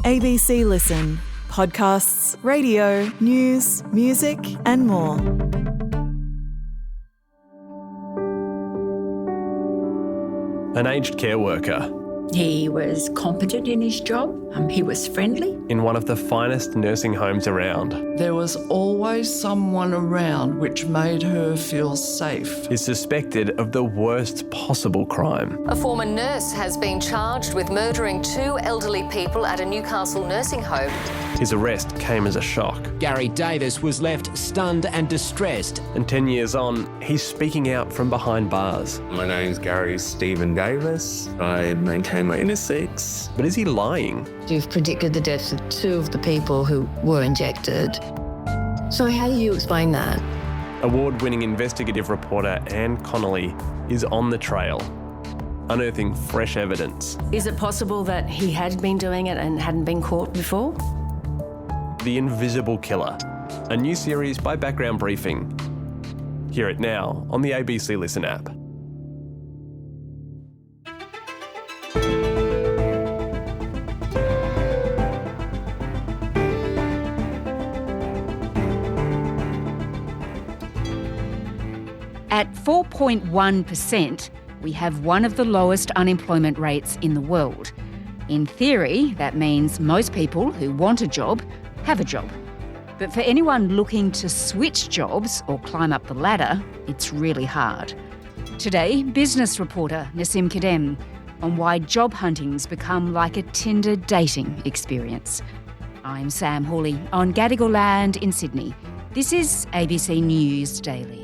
ABC Listen. Podcasts, radio, news, music and more. An aged care worker He was competent in his job. He was friendly. in one of the finest nursing homes around There was always someone around which made her feel safe. is suspected of the worst possible crime. A former nurse has been charged with murdering two elderly people at a Newcastle nursing home. His arrest came as a shock. Gary Davis was left stunned and distressed. And 10 years on, he's speaking out from behind bars. My name's Gary Stephen Davis. I maintain my innocence. But is he lying? You've predicted the deaths of two of the people who were injected. So how do you explain that? Award-winning investigative reporter Anne Connolly is on the trail, unearthing fresh evidence. Is it possible that he had been doing it and hadn't been caught before? The Invisible Killer, a new series by Background Briefing. Hear it now on the ABC Listen app. At 4.1%, we have one of the lowest unemployment rates in the world. In theory, that means most people who want a job have a job. But for anyone looking to switch jobs or climb up the ladder, it's really hard. Today, business reporter Nassim Khadem on why job hunting's become like a Tinder dating experience. I'm Sam Hawley on Gadigal Land in Sydney. This is ABC News Daily.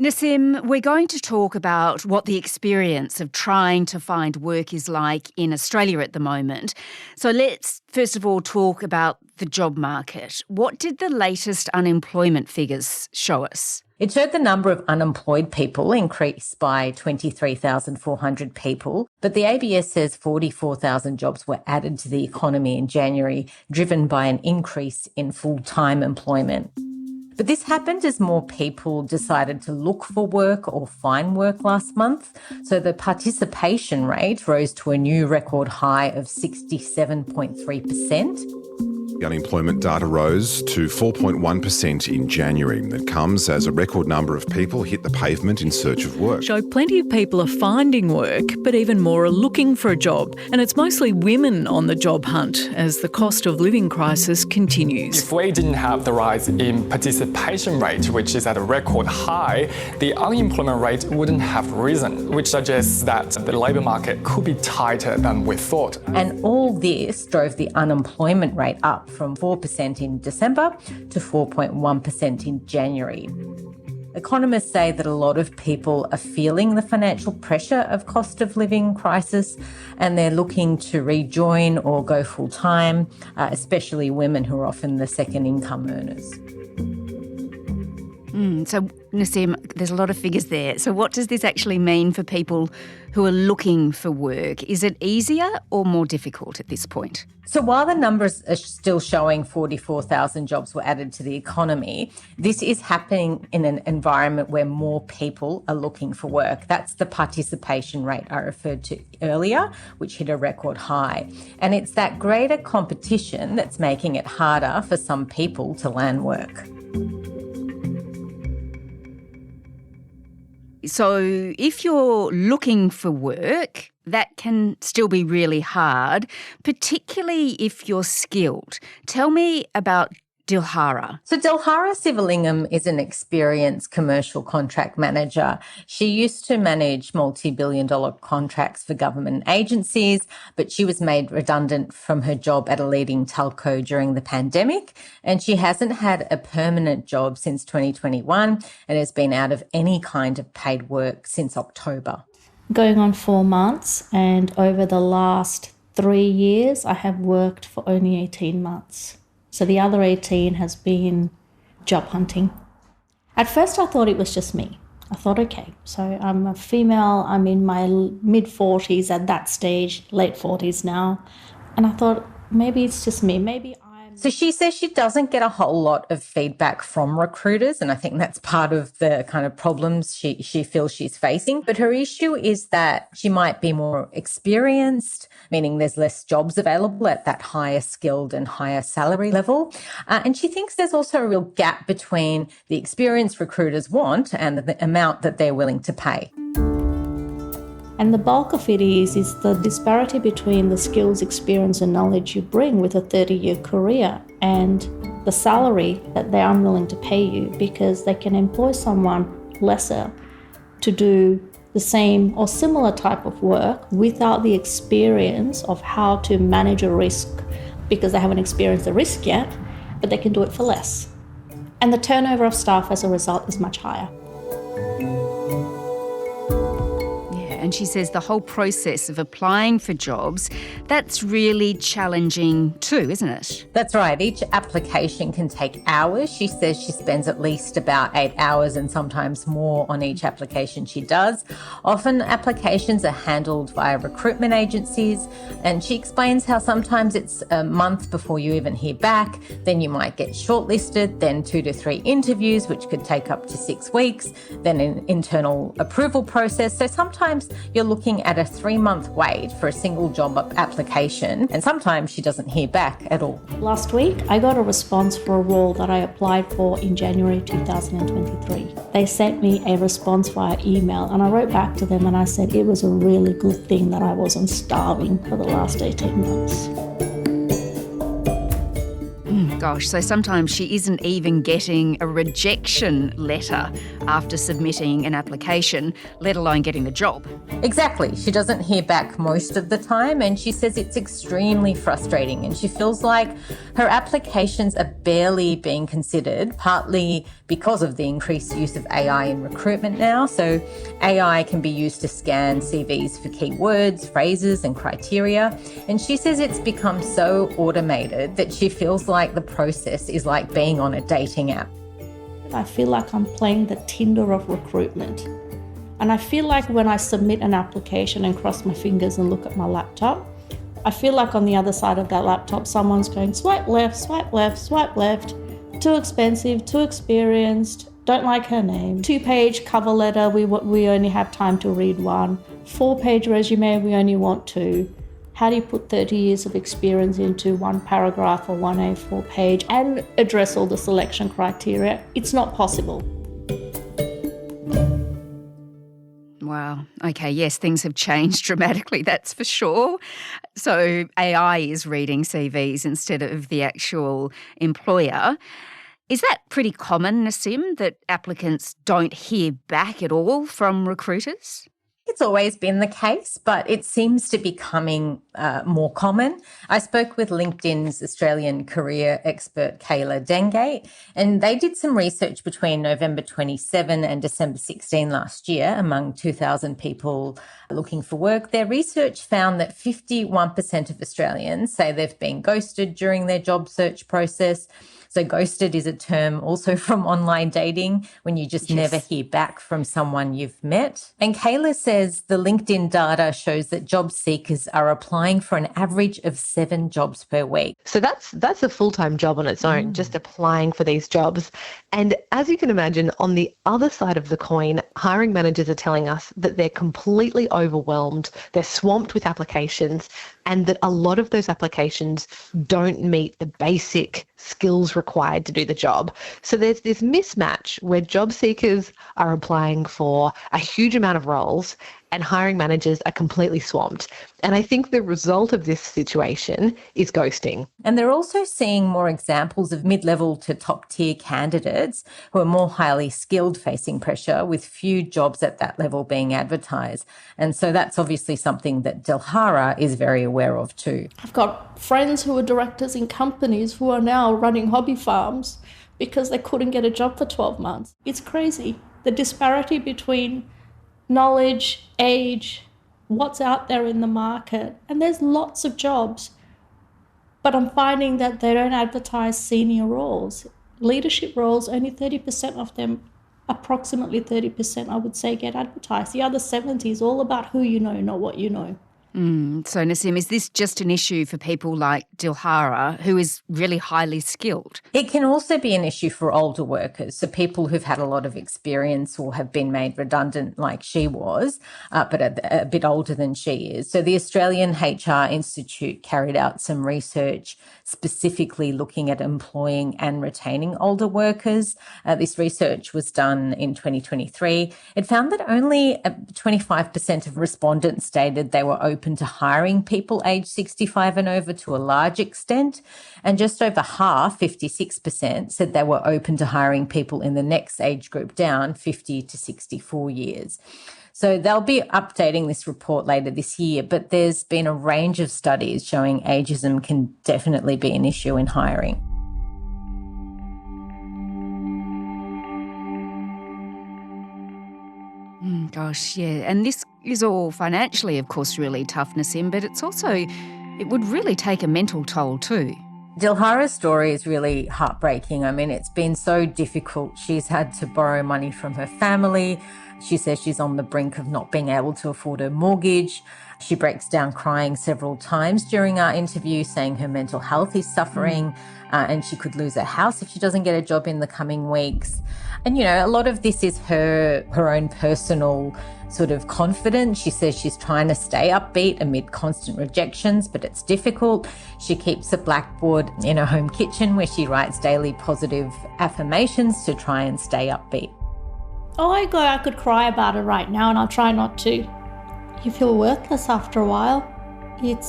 Nassim, we're going to talk about what the experience of trying to find work is like in Australia at the moment. So let's first of all talk about the job market. What did the latest unemployment figures show us? It showed the number of unemployed people increased by 23,400 people, but the ABS says 44,000 jobs were added to the economy in January, driven by an increase in full-time employment. But this happened as more people decided to look for work or find work last month. So the participation rate rose to a new record high of 67.3%. The unemployment data rose to 4.1% in January. That comes as a record number of people hit the pavement in search of work. Show plenty of people are finding work, but even more are looking for a job. And it's mostly women on the job hunt as the cost of living crisis continues. If we didn't have the rise in participation rate, which is at a record high, the unemployment rate wouldn't have risen, which suggests that the labour market could be tighter than we thought. And all this drove the unemployment rate up from 4% in December to 4.1% in January. Economists say that a lot of people are feeling the financial pressure of cost of living crisis and they're looking to rejoin or go full-time, especially women who are often the second income earners. So, Nassim, there's a lot of figures there. So what does this actually mean for people who are looking for work? Is it easier or more difficult at this point? So while the numbers are still showing 44,000 jobs were added to the economy, this is happening in an environment where more people are looking for work. That's the participation rate I referred to earlier, which hit a record high. And it's that greater competition that's making it harder for some people to land work. So if you're looking for work, that can still be really hard, particularly if you're skilled. Tell me about Dilhara. So Dilhara Sivalingam is an experienced commercial contract manager. She used to manage multi-billion-dollar contracts for government agencies, but she was made redundant from her job at a leading telco during the pandemic, and she hasn't had a permanent job since 2021 and has been out of any kind of paid work since October. Going on 4 months, and over the last 3 years, I have worked for only 18 months. So the other 18 has been job hunting. At first I thought it was just me. I thought, okay, so I'm a female, I'm in my mid-40s at that stage, late 40s now. And I thought, maybe it's just me. Maybe I'm So she says she doesn't get a whole lot of feedback from recruiters, and I think that's part of the kind of problems she feels she's facing. But her issue is that she might be more experienced, meaning there's less jobs available at that higher skilled and higher salary level. And she thinks there's also a real gap between the experience recruiters want and the amount that they're willing to pay. And the bulk of it is the disparity between the skills, experience and knowledge you bring with a 30-year career and the salary that they're unwilling to pay you, because they can employ someone lesser to do the same or similar type of work without the experience of how to manage a risk, because they haven't experienced the risk yet, but they can do it for less. And the turnover of staff as a result is much higher. And she says the whole process of applying for jobs, that's really challenging too, isn't it? That's right. Each application can take hours. She says she spends at least about 8 hours and sometimes more on each application she does. Often applications are handled via recruitment agencies, and she explains how sometimes it's a month before you even hear back. Then you might get shortlisted, then 2 to 3 interviews, which could take up to 6 weeks, then an internal approval process. So sometimes you're looking at a 3-month wait for a single job application, and sometimes she doesn't hear back at all. Last week, I got a response for a role that I applied for in January 2023. They sent me a response via email, and I wrote back to them and I said it was a really good thing that I wasn't starving for the last 18 months. Gosh, so sometimes she isn't even getting a rejection letter after submitting an application, let alone getting the job. Exactly. She doesn't hear back most of the time, and she says it's extremely frustrating, and she feels like her applications are barely being considered, partly because of the increased use of AI in recruitment now. So AI can be used to scan CVs for keywords, phrases and criteria, and she says it's become so automated that she feels like the process is like being on a dating app. I feel like I'm playing the Tinder of recruitment. And I feel like when I submit an application and cross my fingers and look at my laptop, I feel like on the other side of that laptop, someone's going swipe left, swipe left, swipe left, too expensive, too experienced, don't like her name. 2-page cover letter, we only have time to read 1. 4-page resume, we only want 2. How do you put 30 years of experience into 1 paragraph or 1 A4 page and address all the selection criteria? It's not possible. Wow. Okay, yes, things have changed dramatically, that's for sure. So AI is reading CVs instead of the actual employer. Is that pretty common, Nassim, that applicants don't hear back at all from recruiters? It's always been the case, but it seems to be becoming more common. I spoke with LinkedIn's Australian career expert, Kayla Dengate, and they did some research between November 27 and December 16 last year among 2,000 people looking for work. Their research found that 51% of Australians say they've been ghosted during their job search process. So ghosted is a term also from online dating, when you just never hear back from someone you've met. And Kayla says the LinkedIn data shows that job seekers are applying for an average of 7 jobs per week. So that's a full-time job on its own, just applying for these jobs. And as you can imagine, on the other side of the coin, hiring managers are telling us that they're completely overwhelmed, they're swamped with applications, and that a lot of those applications don't meet the basic skills required to do the job. So there's this mismatch where job seekers are applying for a huge amount of roles and hiring managers are completely swamped. And I think the result of this situation is ghosting. And they're also seeing more examples of mid-level to top-tier candidates who are more highly skilled facing pressure, with few jobs at that level being advertised. And so that's obviously something that Dilhara is very aware of too. I've got friends who are directors in companies who are now running hobby farms because they couldn't get a job for 12 months. It's crazy. The disparity between knowledge, age, what's out there in the market. And there's lots of jobs, but I'm finding that they don't advertise senior roles. Leadership roles, only 30% of them, approximately 30%, I would say, get advertised. The other 70 is all about who you know, not what you know. So, Nassim, is this just an issue for people like Dilhara, who is really highly skilled? It can also be an issue for older workers, so people who've had a lot of experience or have been made redundant like she was, but a bit older than she is. So the Australian HR Institute carried out some research specifically looking at employing and retaining older workers. This research was done in 2023. It found that only 25% of respondents stated they were open to hiring people aged 65 and over to a large extent, and just over half, 56%, said they were open to hiring people in the next age group down, 50 to 64 years. So they'll be updating this report later this year, but there's been a range of studies showing ageism can definitely be an issue in hiring. Gosh, yeah. And this is all financially, of course, really tough, Nassim, but it would really take a mental toll too. Dilhara's story is really heartbreaking. I mean, it's been so difficult. She's had to borrow money from her family. She says she's on the brink of not being able to afford her mortgage. She breaks down crying several times during our interview, saying her mental health is suffering and she could lose her house if she doesn't get a job in the coming weeks. And, you know, a lot of this is her own personal sort of confidence. She says she's trying to stay upbeat amid constant rejections, but it's difficult. She keeps a blackboard in her home kitchen where she writes daily positive affirmations to try and stay upbeat. I could cry about it right now, and I'll try not to. You feel worthless after a while. It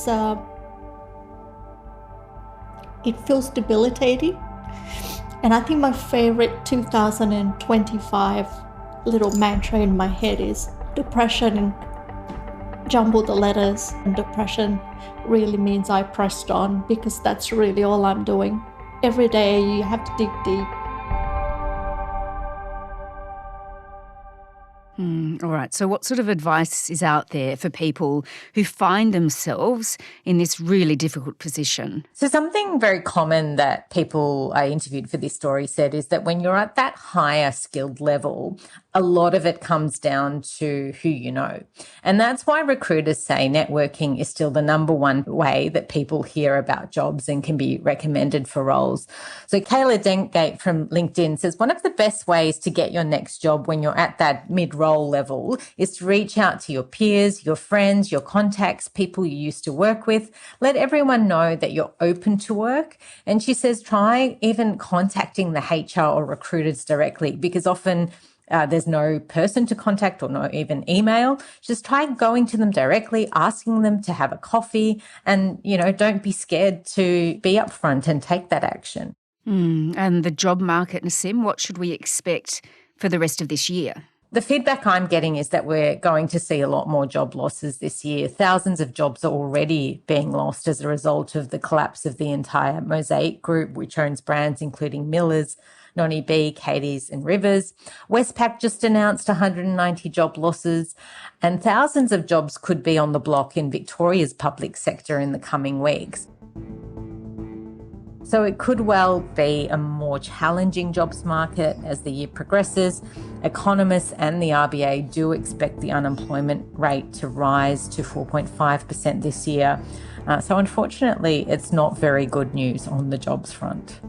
feels debilitating. And I think my favorite 2025 little mantra in my head is depression, and jumble the letters. And depression really means I pressed on, because that's really all I'm doing. Every day you have to dig deep. All right. So what sort of advice is out there for people who find themselves in this really difficult position? So something very common that people I interviewed for this story said is that when you're at that higher skilled level, a lot of it comes down to who you know. And that's why recruiters say networking is still the number one way that people hear about jobs and can be recommended for roles. So Kayla Dentgate from LinkedIn says one of the best ways to get your next job when you're at that mid-role level is to reach out to your peers, your friends, your contacts, people you used to work with. Let everyone know that you're open to work. And she says try even contacting the HR or recruiters directly, because often there's no person to contact or no even email. Just try going to them directly, asking them to have a coffee, and, you know, don't be scared to be upfront and take that action. And the job market, Nassim, what should we expect for the rest of this year? The feedback I'm getting is that we're going to see a lot more job losses this year. Thousands of jobs are already being lost as a result of the collapse of the entire Mosaic Group, which owns brands including Miller's, Noni B, Katie's and Rivers. Westpac just announced 190 job losses, and thousands of jobs could be on the block in Victoria's public sector in the coming weeks. So it could well be a more challenging jobs market as the year progresses. Economists and the RBA do expect the unemployment rate to rise to 4.5% this year. So unfortunately, it's not very good news on the jobs front.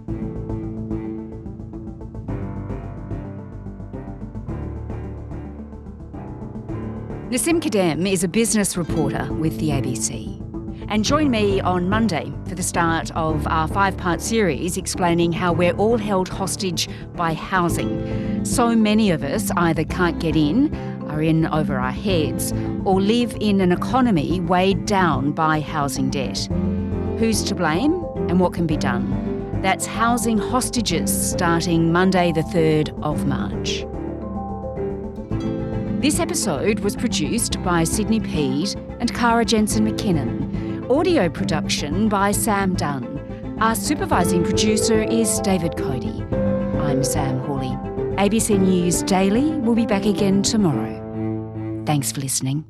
Nassim Khadem is a business reporter with the ABC. And join me on Monday for the start of our 5-part series explaining how we're all held hostage by housing. So many of us either can't get in, are in over our heads, or live in an economy weighed down by housing debt. Who's to blame and what can be done? That's Housing Hostages, starting Monday the 3rd of March. This episode was produced by Sydney Peed and Cara Jensen-McKinnon. Audio production by Sam Dunn. Our supervising producer is David Cody. I'm Sam Hawley. ABC News Daily will be back again tomorrow. Thanks for listening.